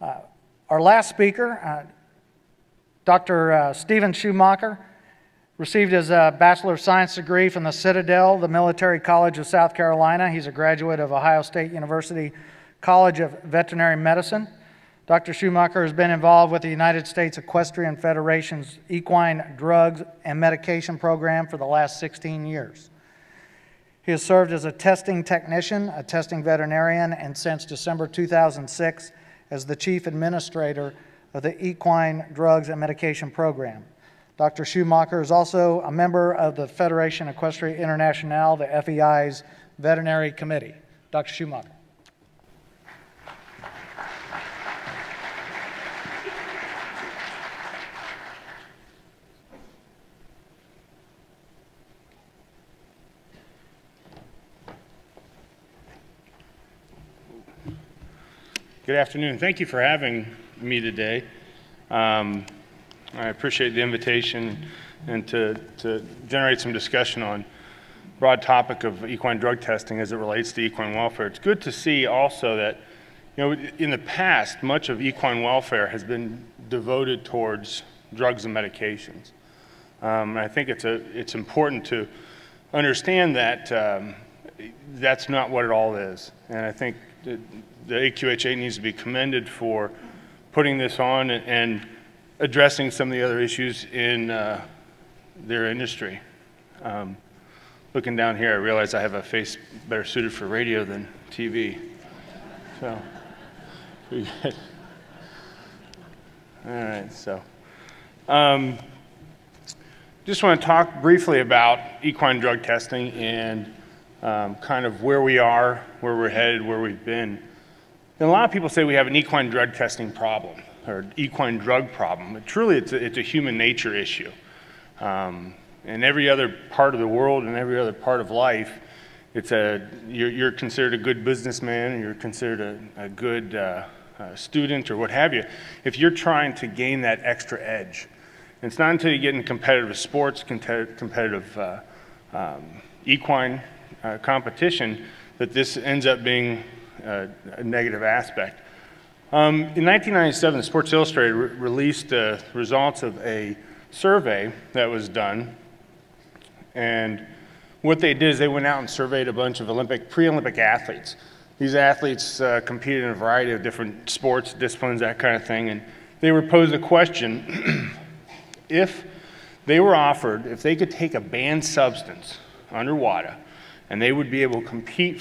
Our last speaker, Dr. Stephen Schumacher, received his Bachelor of Science degree from the Citadel, the Military College of South Carolina. He's a graduate of Ohio State University College of Veterinary Medicine. Dr. Schumacher has been involved with the United States Equestrian Federation's Equine Drugs and Medication Program for the last 16 years. He has served as a testing technician, a testing veterinarian, and since December 2006 as the Chief Administrator of the Equine Drugs and Medication Program. Dr. Schumacher is also a member of the Federation Equestrienne Internationale, the FEI's Veterinary Committee. Dr. Schumacher. Good afternoon. Thank you for having me today. I appreciate the invitation and to generate some discussion on broad topic of equine drug testing as it relates to equine welfare. It's good to see also that, in the past, much of equine welfare has been devoted towards drugs and medications. I think it's important to understand that that's not what it all is. And I think the AQHA needs to be commended for putting this on and addressing some of the other issues in their industry. Looking down here, I realize I have a face better suited for radio than TV. So, pretty good. All right, so. Just want to talk briefly about equine drug testing and kind of where we are, where we're headed, where we've been. And a lot of people say we have an equine drug testing problem, or equine drug problem. But truly, it's a human nature issue. In every other part of the world and every other part of life, you're considered a good businessman, and you're considered a good student, or what have you, if you're trying to gain that extra edge. And it's not until you get in competitive sports, competitive equine competition, that this ends up being a negative aspect. In 1997, Sports Illustrated released the results of a survey that was done. And what they did is they went out and surveyed a bunch of pre-Olympic athletes. These athletes competed in a variety of different sports, disciplines, that kind of thing. And they were posed a question, if they were offered, if they could take a banned substance under WADA, and they would be able to compete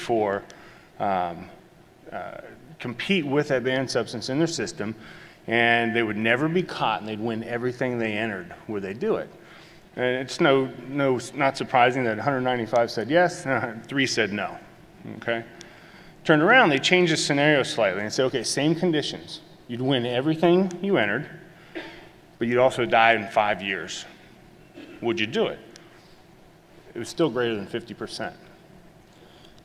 compete with that banned substance in their system, and they would never be caught, and they'd win everything they entered, would they do it? And it's not surprising that 195 said yes, 3 said no, okay? Turned around, they changed the scenario slightly and said, okay, same conditions. You'd win everything you entered, but you'd also die in 5 years. Would you do it? It was still greater than 50%.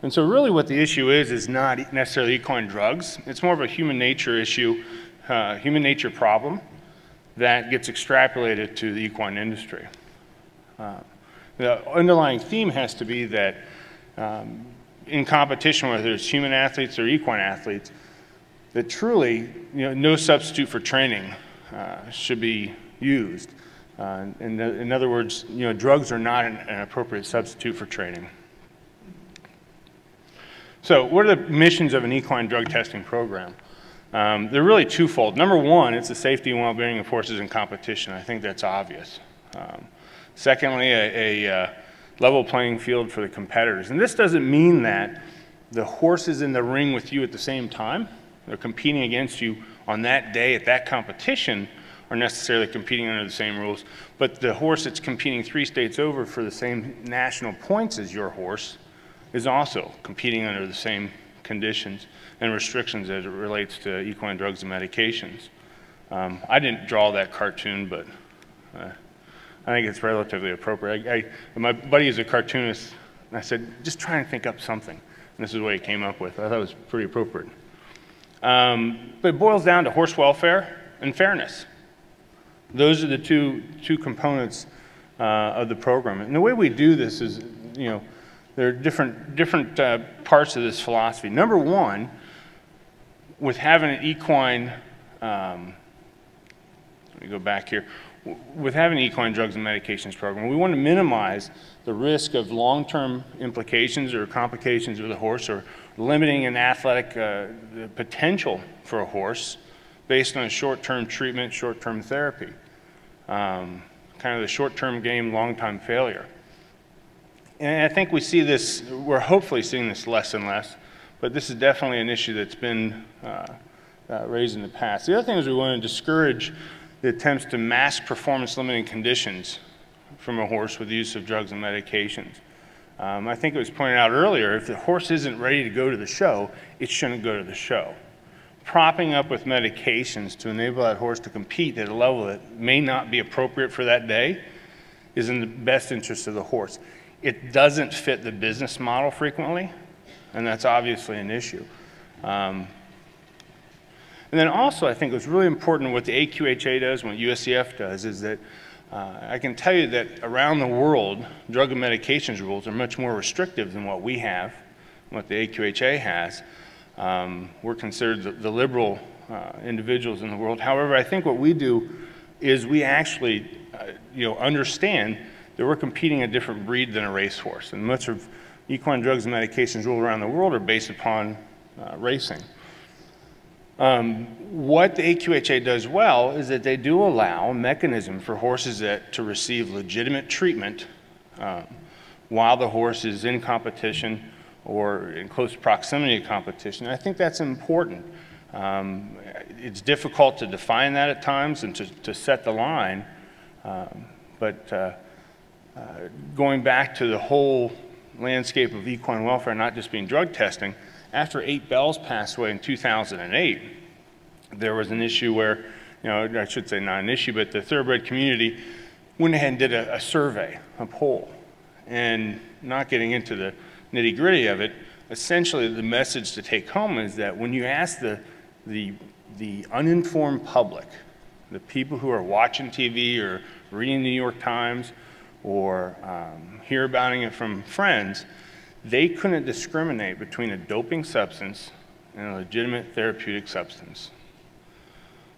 And so really what the issue is not necessarily equine drugs. It's more of a human nature issue, human nature problem that gets extrapolated to the equine industry. The underlying theme has to be that in competition, whether it's human athletes or equine athletes, that truly no substitute for training should be used. In other words, drugs are not an appropriate substitute for training. So what are the missions of an equine drug testing program? They're really twofold. Number one, it's the safety and well-being of horses in competition. I think that's obvious. Secondly, a level playing field for the competitors. And this doesn't mean that the horse is in the ring with you at the same time. They're competing against you on that day at that competition, are necessarily competing under the same rules. But the horse that's competing 3 states over for the same national points as your horse is also competing under the same conditions and restrictions as it relates to equine drugs and medications. I didn't draw that cartoon, but I think it's relatively appropriate. My buddy is a cartoonist, and I said, just try and think up something. And this is what he came up with. I thought it was pretty appropriate. But it boils down to horse welfare and fairness. Those are the two components of the program. And the way we do this is, there are different parts of this philosophy. Number one, with having an equine let me go back here. With having an equine drugs and medications program, we want to minimize the risk of long-term implications or complications with a horse, or limiting an athletic the potential for a horse based on short-term treatment, short-term therapy. Kind of the short-term game, long-time failure. And I think we see this, we're hopefully seeing this less and less, but this is definitely an issue that's been raised in the past. The other thing is we want to discourage the attempts to mask performance-limiting conditions from a horse with the use of drugs and medications. I think it was pointed out earlier, if the horse isn't ready to go to the show, it shouldn't go to the show. Propping up with medications to enable that horse to compete at a level that may not be appropriate for that day is in the best interest of the horse. It doesn't fit the business model frequently, and that's obviously an issue. And then also, I think what's really important, what the AQHA does, what USEF does, is that I can tell you that around the world, drug and medications rules are much more restrictive than what we have, what the AQHA has. We're considered the liberal individuals in the world. However, I think what we do is we actually understand that we're competing a different breed than a racehorse. And much of equine drugs and medications rule around the world are based upon racing. What the AQHA does well is that they do allow a mechanism for horses to receive legitimate treatment while the horse is in competition or in close proximity to competition. I think that's important. It's difficult to define that at times and to set the line, but going back to the whole landscape of equine welfare, not just being drug testing, after 8 Bells passed away in 2008, there was an issue where, I should say not an issue, but the thoroughbred community went ahead and did a survey, a poll. And not getting into the nitty-gritty of it, essentially the message to take home is that when you ask the uninformed public, the people who are watching TV or reading the New York Times or hear about it from friends, they couldn't discriminate between a doping substance and a legitimate therapeutic substance.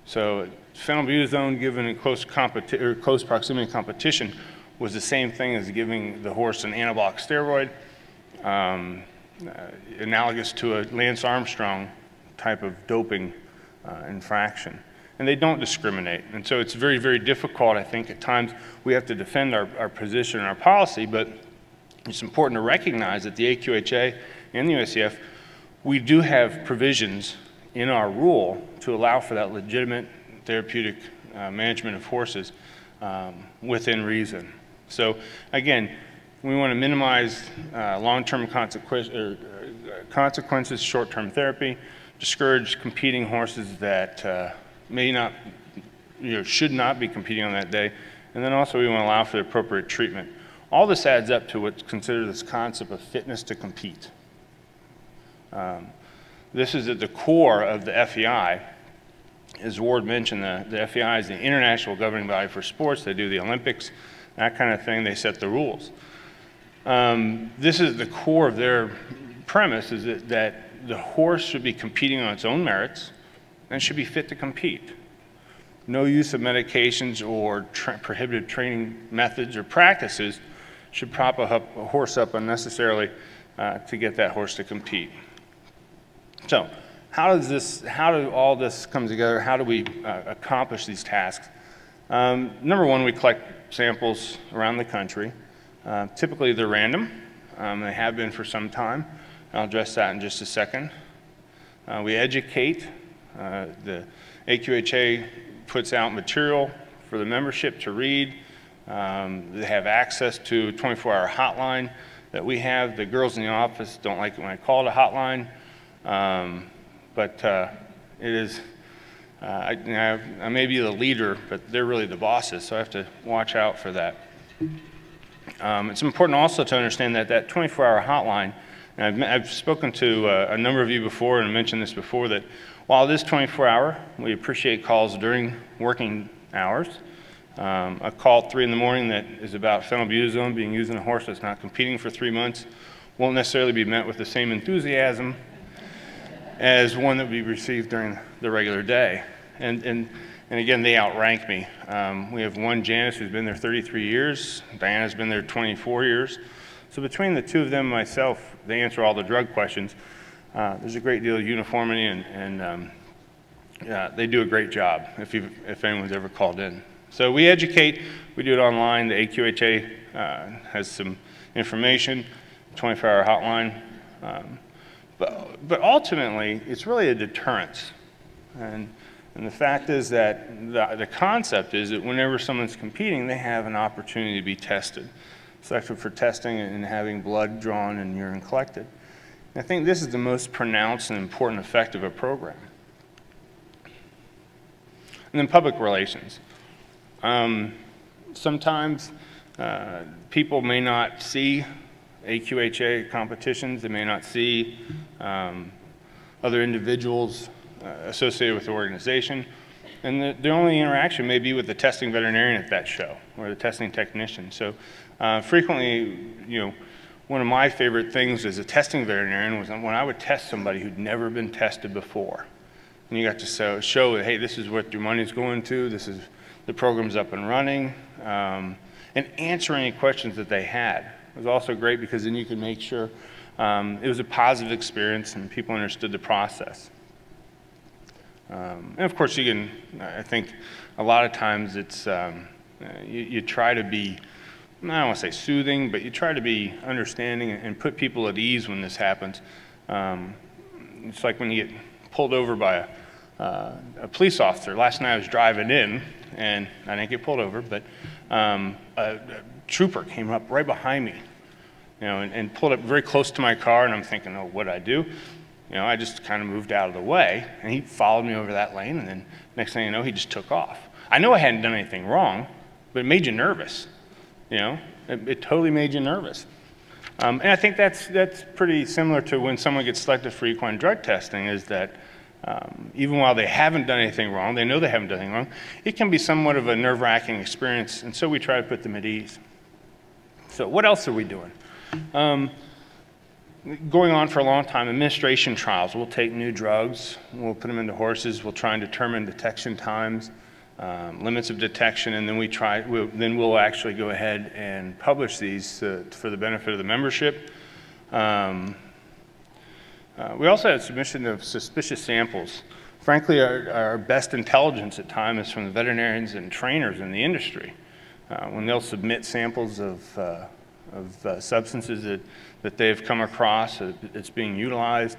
So phenylbutazone given in close proximity competition was the same thing as giving the horse an anabolic steroid, analogous to a Lance Armstrong type of doping infraction. And they don't discriminate. And so it's very, very difficult. I think at times we have to defend our position and our policy, but it's important to recognize that the AQHA and the USEF, we do have provisions in our rule to allow for that legitimate therapeutic management of horses within reason. So again, we want to minimize long-term consequences, short-term therapy, discourage competing horses that may not, should not be competing on that day, and then also we want to allow for the appropriate treatment. All this adds up to what's considered this concept of fitness to compete. This is at the core of the FEI. As Ward mentioned, the FEI is the international governing body for sports. They do the Olympics, that kind of thing. They set the rules. This is the core of their premise, is that the horse should be competing on its own merits and should be fit to compete. No use of medications or prohibited training methods or practices should prop a horse up unnecessarily to get that horse to compete. So how do all this come together? How do we accomplish these tasks? Number one, we collect samples around the country. Typically they're random. They have been for some time. I'll address that in just a second. We educate. The AQHA puts out material for the membership to read. They have access to a 24-hour hotline that we have. The girls in the office don't like it when I call it a hotline, but it is, I may be the leader, but they're really the bosses, so I have to watch out for that. It's important also to understand that that 24-hour hotline, and I've spoken to a number of you before and mentioned this before, that while it is 24-hour, we appreciate calls during working hours. A call at 3 in the morning that is about phenylbutazone being used in a horse that's not competing for 3 months won't necessarily be met with the same enthusiasm as one that would be received during the regular day. And again, they outrank me. We have one, Janice, who's been there 33 years. Diana's been there 24 years. So between the two of them and myself, they answer all the drug questions. There's a great deal of uniformity, and they do a great job if anyone's ever called in. So we educate, we do it online. The AQHA has some information, 24-hour hotline. But ultimately, it's really a deterrence. And the fact is that the concept is that whenever someone's competing, they have an opportunity to be tested, selected for testing and having blood drawn and urine collected. And I think this is the most pronounced and important effect of a program. And then public relations. Sometimes people may not see AQHA competitions, they may not see other individuals associated with the organization, and the only interaction may be with the testing veterinarian at that show or the testing technician. So frequently, one of my favorite things as a testing veterinarian was when I would test somebody who'd never been tested before. And you got to show that, hey, this is what your money's going to, this is the program's up and running, and answer any questions that they had. It was also great because then you could make sure it was a positive experience and people understood the process. And of course, I think a lot of times it's, you try to be, I don't want to say soothing, but you try to be understanding and put people at ease when this happens. It's like when you get pulled over by a police officer. Last night I was driving in, and I didn't get pulled over, but a trooper came up right behind me, and pulled up very close to my car, and I'm thinking, oh, what'd I do? I just kind of moved out of the way, and he followed me over that lane, and then next thing you know, he just took off. I know I hadn't done anything wrong, but it made you nervous. It totally made you nervous. And I think that's pretty similar to when someone gets selected for equine drug testing, is that even while they haven't done anything wrong, they know they haven't done anything wrong, it can be somewhat of a nerve-wracking experience, and so we try to put them at ease. So what else are we doing? Going on for a long time, administration trials. We'll take new drugs, we'll put them into horses, we'll try and determine detection times, limits of detection, and then we'll actually go ahead and publish these for the benefit of the membership. We also have submission of suspicious samples. Frankly, our best intelligence at times is from the veterinarians and trainers in the industry. When they'll submit samples of substances that they've come across that's being utilized,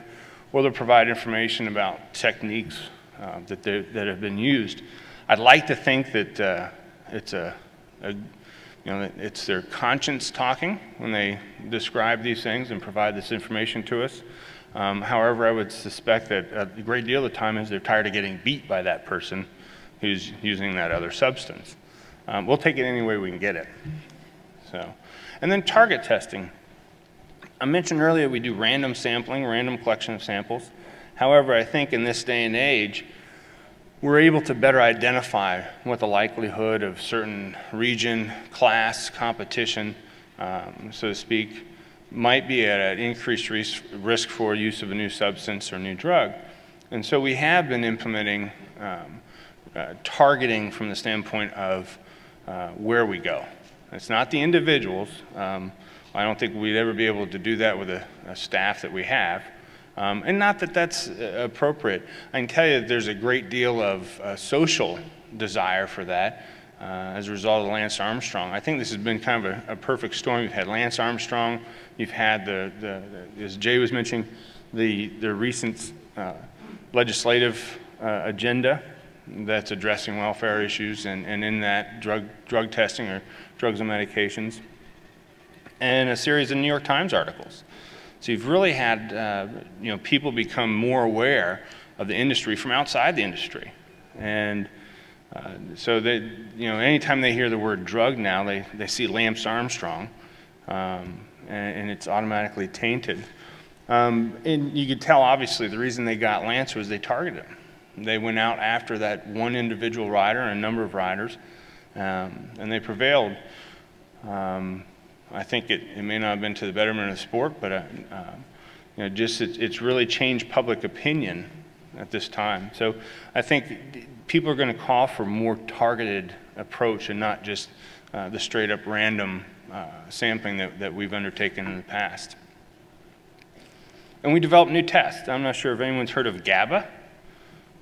or they'll provide information about techniques that have been used. I'd like to think that it's their conscience talking when they describe these things and provide this information to us. However, I would suspect that a great deal of the time is they're tired of getting beat by that person who's using that other substance. We'll take it any way we can get it. And then target testing. I mentioned earlier we do random sampling, random collection of samples. However, I think in this day and age, we're able to better identify what the likelihood of certain region, class, competition, so to speak, might be at an increased risk for use of a new substance or new drug. And so we have been implementing targeting from the standpoint of where we go. It's not the individuals. I don't think we'd ever be able to do that with a staff that we have. And not that that's appropriate. I can tell you that there's a great deal of social desire for that as a result of Lance Armstrong. I think this has been kind of a perfect storm. You've had Lance Armstrong, you've had as Jay was mentioning, the recent legislative agenda that's addressing welfare issues, and in that drug testing or drugs and medications, and a series of New York Times articles. So you've really had people become more aware of the industry from outside the industry, and so they, anytime they hear the word drug now, they see Lance Armstrong, and it's automatically tainted. And you could tell, obviously, the reason they got Lance was they targeted him. They went out after that one individual rider and a number of riders, and they prevailed. I think it may not have been to the betterment of the sport, but it's really changed public opinion at this time. So I think people are going to call for more targeted approach and not just the straight up random sampling that we've undertaken in the past. And we developed new tests. I'm not sure if anyone's heard of GABA.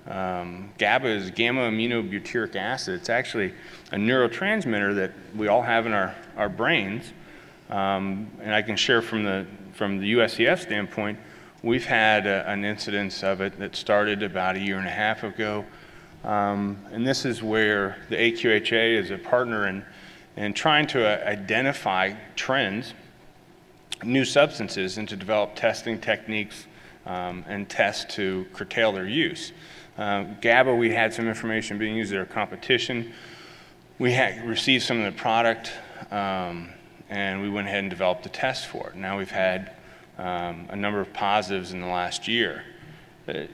GABA is gamma-aminobutyric acid. It's actually a neurotransmitter that we all have in our brains. And I can share from the USEF standpoint, we've had an incidence of it that started about 1.5 years ago. And this is where the AQHA is a partner in trying to identify trends, new substances, and to develop testing techniques and tests to curtail their use. GABA, we had some information being used at our competition. We had received some of the product, and we went ahead and developed a test for it. Now we've had a number of positives in the last year.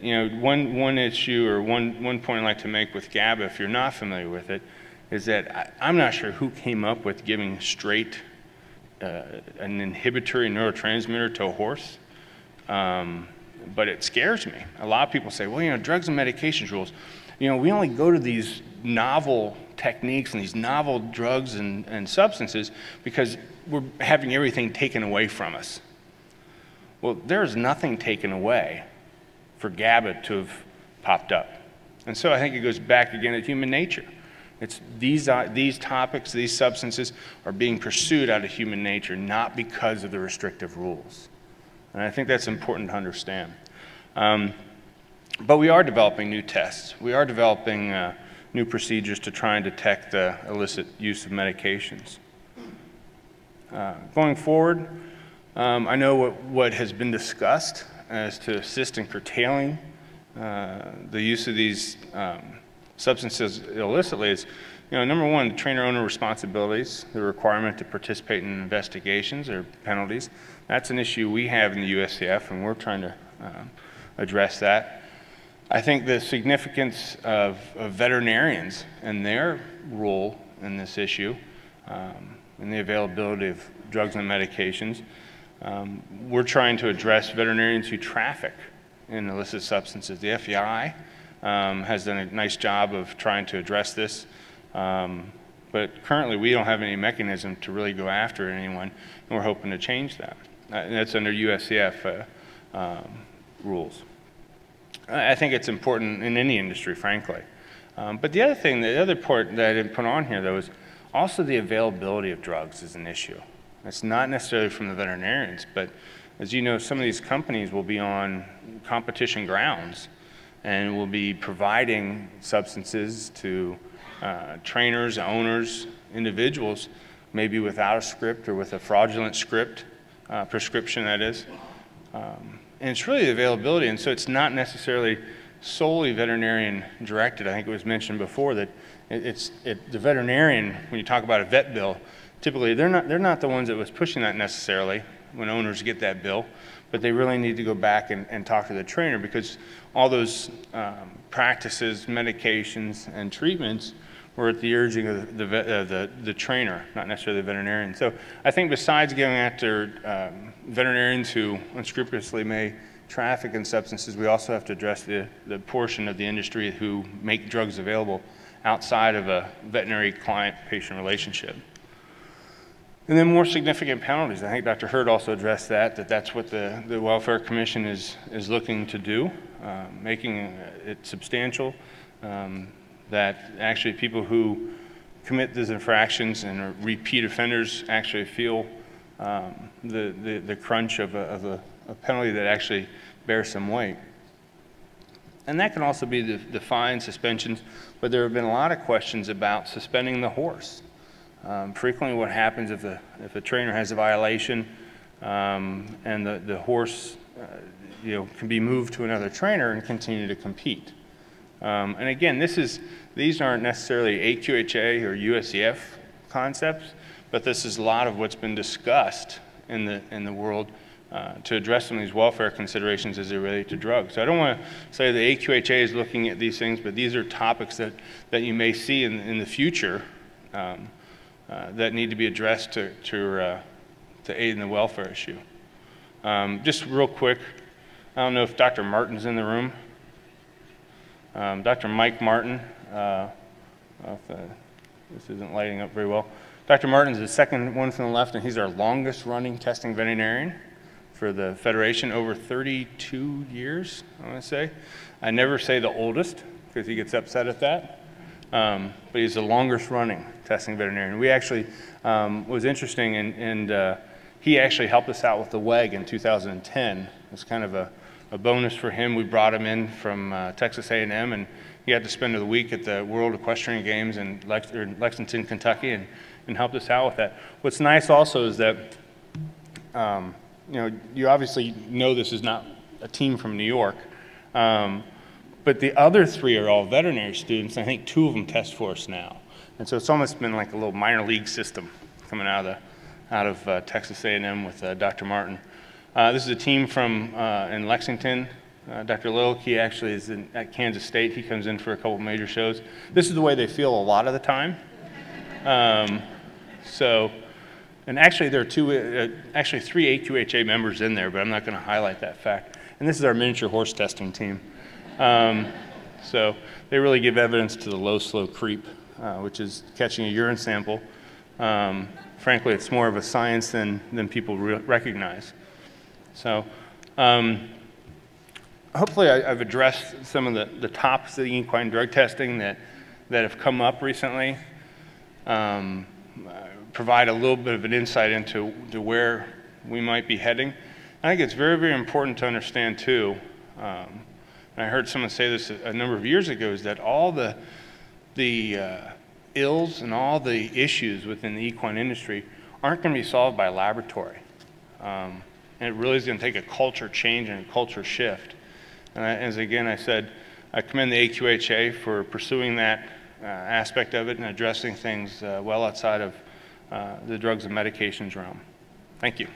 You know, one issue or one point I'd like to make with GABA, if you're not familiar with it, is that I'm not sure who came up with giving straight an inhibitory neurotransmitter to a horse, but it scares me. A lot of people say, well, you know, drugs and medications rules, you know, we only go to these novel techniques and these novel drugs and substances because we're having everything taken away from us. Well, there's nothing taken away for GABA to have popped up. And so I think it goes back again to human nature. It's these topics, these substances are being pursued out of human nature, not because of the restrictive rules. And I think that's important to understand. But we are developing new tests. We are developing new procedures to try and detect the illicit use of medications. Going forward, I know what has been discussed as to assist in curtailing the use of these substances illicitly is, you know, number one, trainer-owner responsibilities, the requirement to participate in investigations or penalties. That's an issue we have in the USCF, and we're trying to address that. I think the significance of veterinarians and their role in this issue and the availability of drugs and medications. We're trying to address veterinarians who traffic in illicit substances. The FEI has done a nice job of trying to address this, but currently we don't have any mechanism to really go after anyone, and we're hoping to change that. And that's under USCF rules. I think it's important in any industry, frankly. But the other part that I didn't put on here, though, is also the availability of drugs is an issue. It's not necessarily from the veterinarians, but as you know, some of these companies will be on competition grounds and will be providing substances to trainers, owners, individuals, maybe without a script or with a fraudulent script, prescription that is. And it's really the availability, and so it's not necessarily solely veterinarian directed. I think it was mentioned before that the veterinarian, when you talk about a vet bill, typically they're not the ones that was pushing that necessarily when owners get that bill, but they really need to go back and talk to the trainer, because all those practices, medications, and treatments were at the urging of the trainer, not necessarily the veterinarian. So I think besides going after veterinarians who unscrupulously may traffic in substances, we also have to address the portion of the industry who make drugs available outside of a veterinary client-patient relationship. And then more significant penalties. I think Dr. Hurd also addressed that's what the Welfare Commission is looking to do, making it substantial, that actually people who commit these infractions and are repeat offenders actually feel the crunch of a penalty that actually bears some weight. And that can also be the fines, suspensions, but there have been a lot of questions about suspending the horse. Frequently what happens if a trainer has a violation and the horse can be moved to another trainer and continue to compete. And again, these aren't necessarily AQHA or USEF concepts, but this is a lot of what's been discussed in the world to address some of these welfare considerations as they relate to drugs. So I don't want to say the AQHA is looking at these things, but these are topics that you may see in the future that need to be addressed to aid in the welfare issue. Just real quick, I don't know if Dr. Martin's in the room. Dr. Mike Martin This isn't lighting up very well. Dr. Martin's the second one from the left, and he's our longest running testing veterinarian for the Federation, over 32 years, I want to say. I never say the oldest, because he gets upset at that. But he's the longest running testing veterinarian. We actually, was interesting, and he actually helped us out with the WEG in 2010. It was kind of a bonus for him. We brought him in from Texas A&M, and he had to spend the week at the World Equestrian Games in Lexington, Kentucky, and helped us out with that. What's nice also is that, you know, you obviously know this is not a team from New York, but the other three are all veterinary students, and I think 2 of them test for us now. And so it's almost been like a little minor league system coming out of Texas A&M with Dr. Martin. This is a team from in Lexington. Dr. Lilk, he actually is at Kansas State. He comes in for a couple major shows. This is the way they feel a lot of the time. And actually there are actually 3 AQHA members in there, but I'm not going to highlight that fact. And this is our miniature horse testing team. So they really give evidence to the low, slow creep, which is catching a urine sample. Frankly, it's more of a science than people recognize. So hopefully I've addressed some of the topics of the equine drug testing that have come up recently. Provide a little bit of an insight into where we might be heading. I think it's very, very important to understand too, and I heard someone say this a number of years ago, is that all the ills and all the issues within the equine industry aren't going to be solved by a laboratory. And it really is going to take a culture change and a culture shift. And as again I said, I commend the AQHA for pursuing that aspect of it and addressing things well outside of the drugs and medications realm. Thank you.